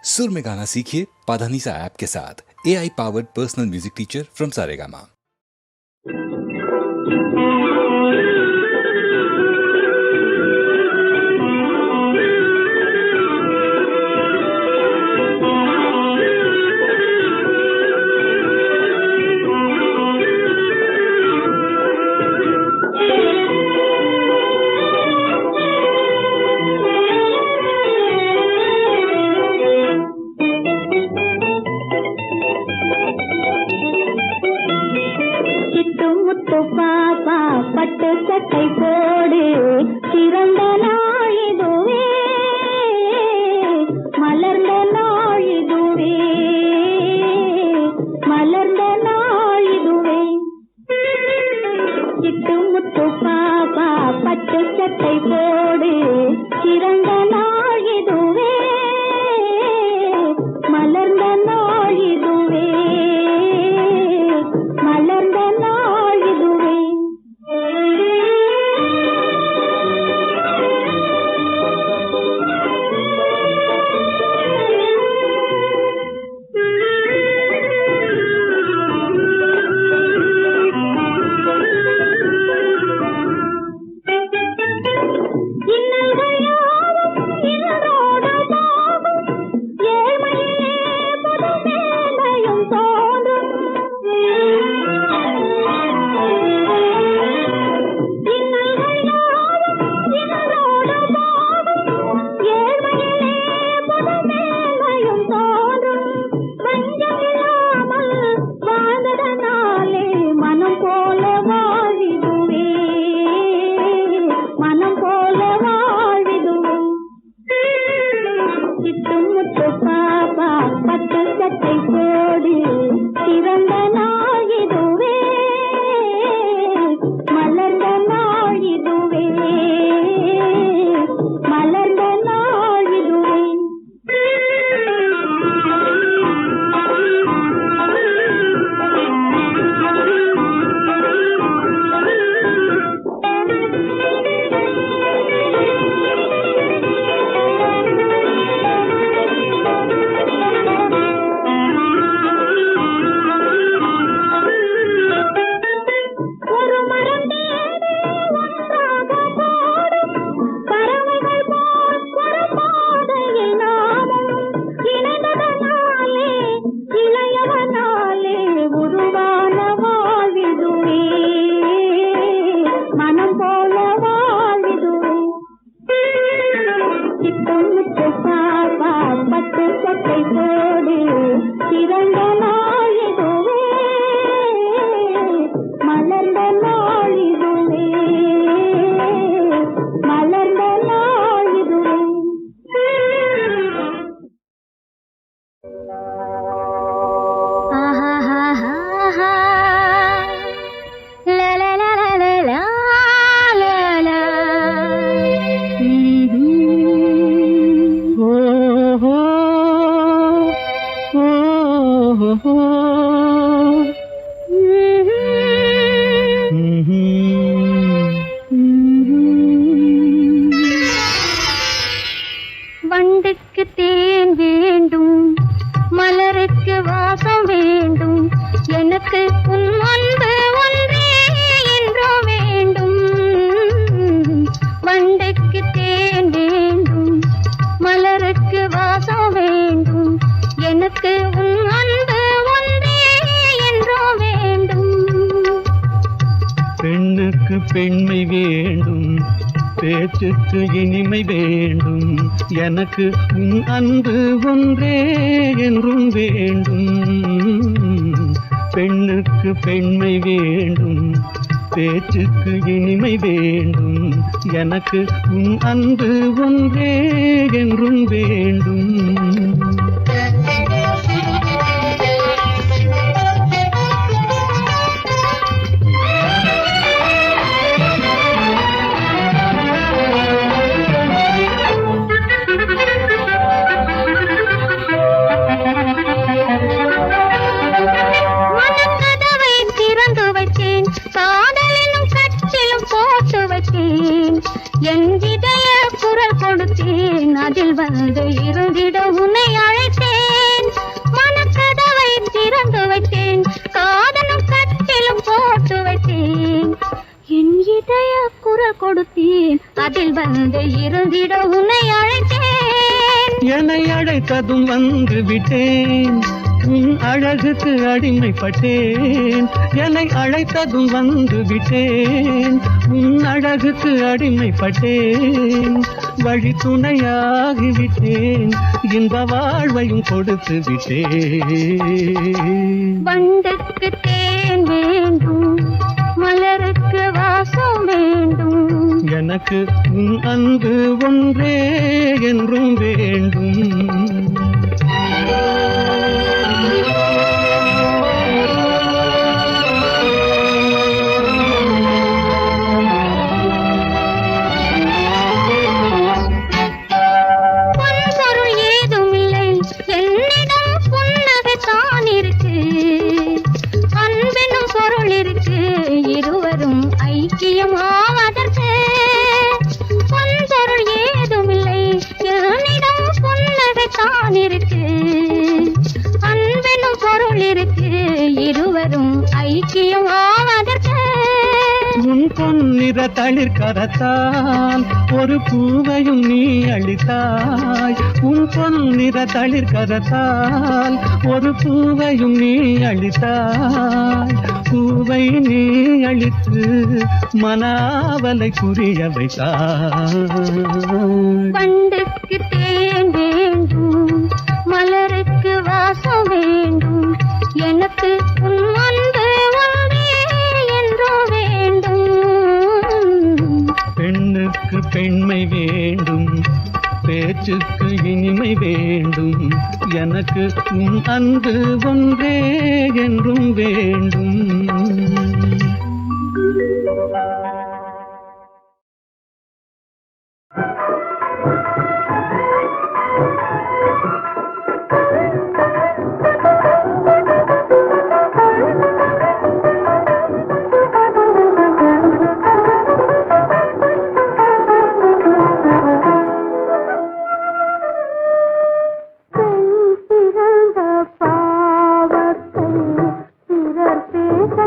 सुर में गाना सीखिए पाधानीसा ऐप के साथ। AI powered personal music teacher from Saregama. பட்டு சட்டை போடு சிறந்த நாளிதுவே மலர்ந்த நாளிதுவே மலர்ந்த நாளிதுவே சிட்டு முத்து பாப்பா பட்டு சட்டை போடு சிறந்த நாளிதுவே மலர்ந்த நாளிதுவே மலர்ந்த நாளிதுவே வண்டுக்கு தேன் வேண்டும், மலருக்கு வாசம் வேண்டும், எனக்கு உன் அன்பு ஒன்றே என்றோ வேண்டும். வண்டுக்கு தேன் வேண்டும், மலருக்கு வாசம் வேண்டும், எனக்கு உன் அன்பு ஒன்றே என்றோ வேண்டும். பெண்ணுக்கு பெண்மை வேண்டும், பேச்சுக்கு இனிமை வேண்டும், எனக்கு உன் அன்பு ஒன்றே என்றும் வேண்டும். பெண்ணுக்கு பெண்மை வேண்டும், பேச்சுக்கு இனிமை வேண்டும், எனக்கு உன் அன்பு ஒன்றே என்றும் வேண்டும். என் இதய குரல் கொடுத்தேன், அதில் வந்து இருந்திடவும் அதில் வந்து இருந்திட உன்னை அழைத்தேன். என்னை அழைத்ததும் வந்து விட்டேன், உன் அழகுக்கு அடிமைப்பட்டேன். என்னை அழைத்ததும் வந்து விட்டேன், உன் அழகுக்கு அடிமைப்பட்டேன். வழி துணையாகிவிட்டேன், இந்த வாழ்வையும் கொடுத்து விட்டேன். வண்டுக்கு தேன் வேண்டும், மலருக்கு வாசம் வேண்டும். எனக்கு உன் அன்பு ஒன்றே என்றும் வேண்டும். பொன்பொருள் ஏதுமில்லை என்னிடம், புன்னகைத்தான் இருக்கு. அன்பெனும் பொருள் இருக்கு, இருவரும் ஐக்கியமாவதற்கு. பொன்பொருள் ஏதுமில்லை என்னிடம், புன்னகைத்தான் இருக்கு. அன்பெனும் பொருள் இருக்கு, இருவரும் ஐக்கியமாவதற்கு. உன் பொன்னிற தளிர் கரத்தால் ஒரு பூவையும் நீ அளித்தாய். உன் பொன்னிற தளிர் கரத்தால் ஒரு பூவையும் நீ அளித்தாய். பூவை நீ அளித்து மனாவலை புரிய வைத்தாய். வண்டுக்கு தேன் வேண்டும், மலருக்கு வாசம் வேண்டும். எனக்கு உன் அன்பு ஒன்றே என்றும் வேண்டும். பெண்ணுக்கு பெண்மை வேண்டும், பேச்சுக்கு இனிமை வேண்டும். எனக்கு உன் அன்பு ஒன்றே என்றும் வேண்டும். பிறந்த பாவத்தை பிறர் பேச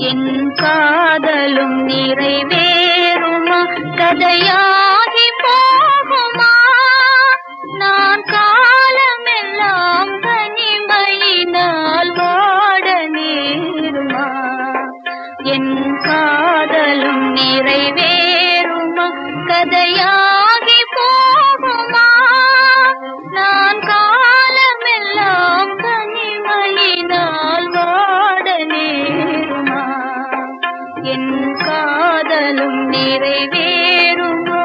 என் காதலும் நிறைவேறுமா கதையாகி போகுமா நான் காலமெல்லாம் தனிமையினால் வாட நேருமா என் காதலும் நிறைவேறுமா கதையாகி போகுமா நான் காலமெல்லாம் தனிமையினால் வாட நேருமா என் காதலும் நிறைவேறுமா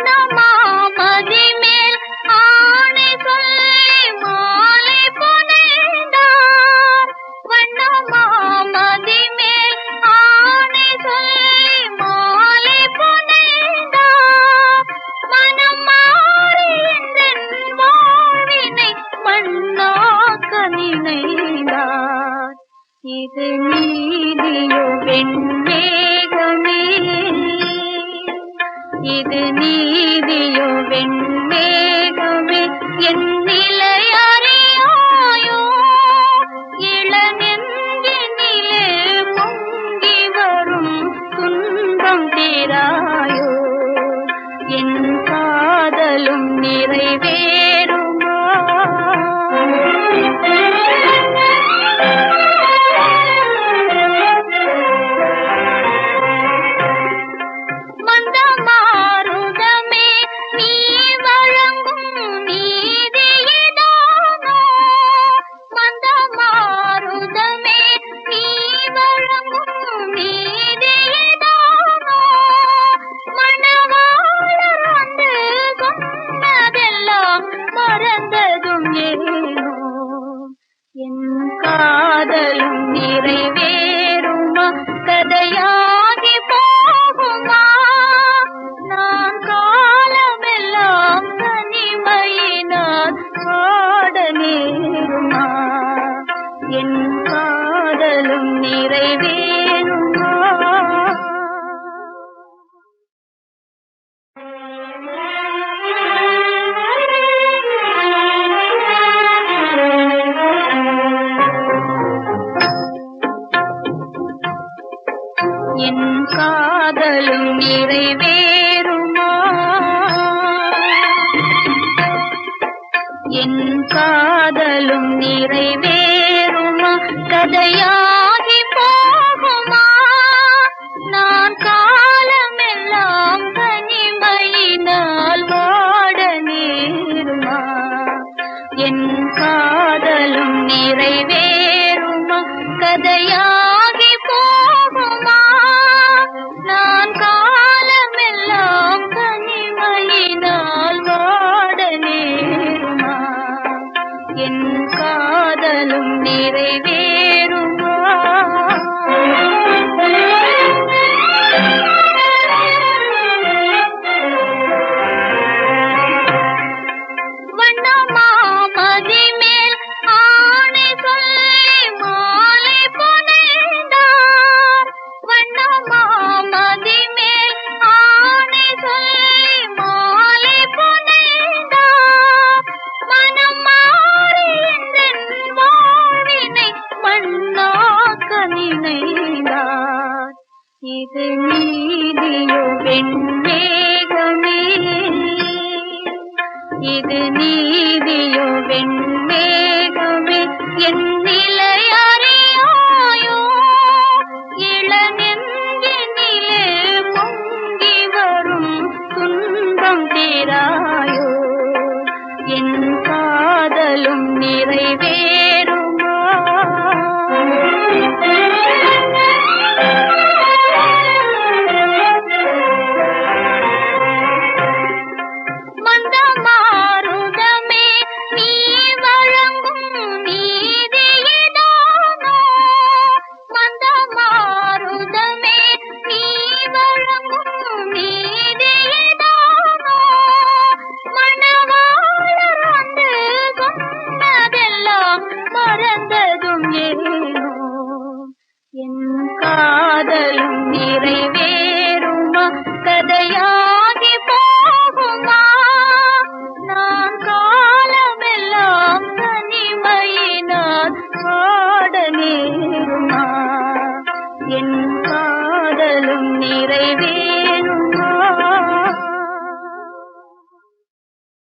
வண்ணமாமதி மேல் ஆணை சொல்லி மாலை புனைந்தார் வண்ணமாமதி மேல் ஆணை சொல்லி மாலை புனைந்தார் மனம் மாறி எந்தன் வாழ்வினை மண்ணாக்க நினைந்தார் இது நீதியோ வெண்மேகமே இது நீதியோ வெண்மேகமே என் நிலை அறியாயோ இளநெஞ்சினிலே பொங்கி வரும் துன்பம் தீராயோ என் காதலும் நிறைவேறுமா மந்தமாருதமே நீ வழங்கும் நீதியிதானோ மந்தமாருதமே நீ வழங்கும் நீதியிதானோ மணவாளர் வந்து சொன்னதெல்லாம் மறந்ததும் ஏனோ என் காதலும் நிறைவேறுமா கதையாகி போகுமா நான் காலமெல்லாம் தனிமையினால் வாட நேருமா என் காதலும் நிறைவேறுமா என் காதலும் நிறைவேறுமா என் காதலும் நிறைவேறுமா கதையாகி போகுமா நான் காலமெல்லாம் தனிமையினால் வாட நேருமா என் காதலும் நிறைவேறுமா கதையாகி போகுமா நான் காலமெல்லாம் தனிமையினால் வாட நேருமா என் காதலும் நிறைவேறுமா வண்ணமாமதி மேல் ஆணை சொல்லி மாலை புனைந்தார் வண்ணமாமதி மேல் ஆணை சொல்லி மாலை புனைந்தார் மனம் மாறி எந்தன் வாழ்வினை மண்ணாக்க நினைந்தார் இது நீதியோ வெண்மேகமே இது நீதியோ வெண்மேகமே என் நிலை அறியாயோ இளநெஞ்சினிலே பொங்கி வரும் துன்பம் தீராயோ என் காதலும் நிறைவேறுமா மந்தமாருதமே நீ வழங்கும் நீதியிதானோ மந்தமாருதமே நீ வழங்கும் நீதியிதானோ மணவாளர் வந்து சொன்னதெல்லாம் என் காதலும் நிறைவே